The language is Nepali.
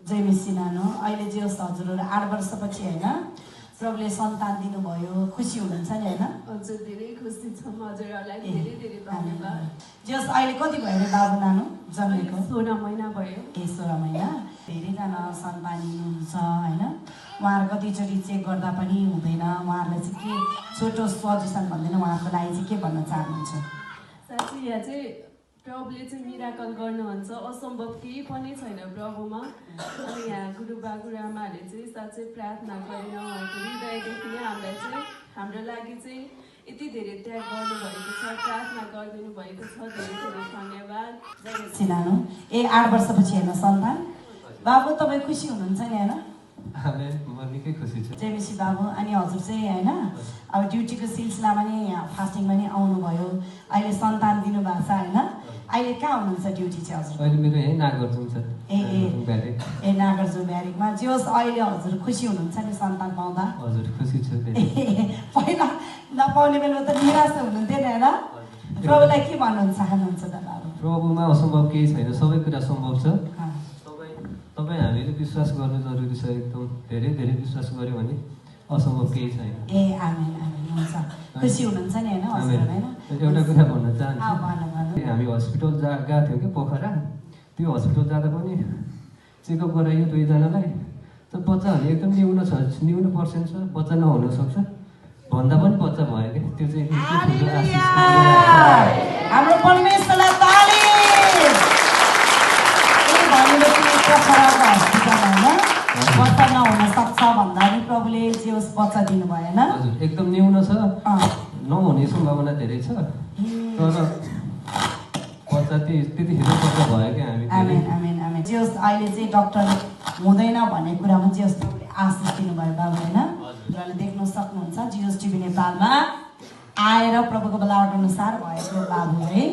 जय मिसी नानो अहिले जे होस् हजुरहरू 8 वर्षपछि हैन प्रभुले सन्तान दिनुभयो खुसी हुनुहुन्छ नि हैन हजुर धेरै खुसी छौँ हजुरहरूलाई धेरै धेरै धन्यवाद जे होस् अहिले कति भयो रे बाबु नानो जन्मेको 16 महिना भयो 16 महिना धेरैजना सन्तान हुनुहुन्छ हैन उहाँहरू कतिचोटि चेक गर्दा पनि हुँदैन उहाँहरूलाई चाहिँ के छोटो सजेसन भन्दैन उहाँहरूको लागि चाहिँ के भन्न चाहनुहुन्छ साँच्चै यहाँ चाहिँ प्रभुले चाहिँ मिराकल गर्नुहुन्छ असम्भव केही पनि छैन प्रभुमा अनि यहाँ गुरुबा गुरुआमाहरूले चाहिँ साँच्चै प्रार्थना गरेर उहाँको हृदयदेखि नै हामीलाई चाहिँ हाम्रो लागि चाहिँ यति धेरै त्याग गर्नुभएको छ प्रार्थना गरिदिनु भएको छ धेरै धेरै धन्यवाद सिनानो 8 वर्षपछि हेर्न सन्तान बाबु तपाईँ खुसी हुनुहुन्छ नि हैन म निकै खुसी छु जेमिसी बाबु अनि हजुर चाहिँ हैन अब ड्युटीको सिलसिलामा नि फास्टिङमा नि आउनुभयो अहिले सन्तान दिनुभएको छ हैन अहिले कहाँ हुनुहुन्छ ड्युटी चाहिँ हजुर अहिले मेरो यही नागरजुङ छ ए नागरजुङ ब्यारेकमा जे होस् अहिले हजुर खुसी हुनुहुन्छ नि सन्तान पाउँदा हजुर खुसी छु पहिला नपाउने बेलामा त निराश हुनुहुन्थ्यो नि हैन प्रभुलाई के भन्न चाहनुहुन्छ त बाबु प्रभुमा असम्भव केही छैन सबै कुरा सम्भव छ तपाईँ हामीले विश्वास गर्नु जरुरी छ एकदम धेरै धेरै विश्वास गर्यो भने असम्भव केही छैन ए आमेन आमेन हुन्छ खुसी हुनुहुन्छ नि हैन हजुर हैन एउटा कुरा भन्न चाहन्छु हामी हस्पिटल गएको थियौँ कि पोखरा त्यो हस्पिटल जाँदा पनि चेकअप गरायो 2 जनालाई त बच्चाहरू एकदम न्यून पर्सेन्ट छ बच्चा नहुन सक्छ भन्दा पनि बच्चा भयो कि त्यो चाहिँ हाम्रो परमेश्वरलाई ताली पोखराको हस्पिटल हैन बच्चा नहुन सक्छ भन्दा पनि प्रभुले जे होस् बच्चा दिनु भयो हैन हजुर एकदम न्यून छ नहुने सम्भावना धेरै छ तर बच्चा त्यतिखेर बच्चा भयो कि हामी आमेन आमेन आमेन जे होस् अहिले चाहिँ डाक्टर हुँदैन भन्ने कुरामा जे होस् आशिष दिनुभयो बाबु हैन हजुरले देख्न सक्नुहुन्छ जियोस टिभी नेपालमा आएर प्रभुको बलावट अनुसार भएको बाबु है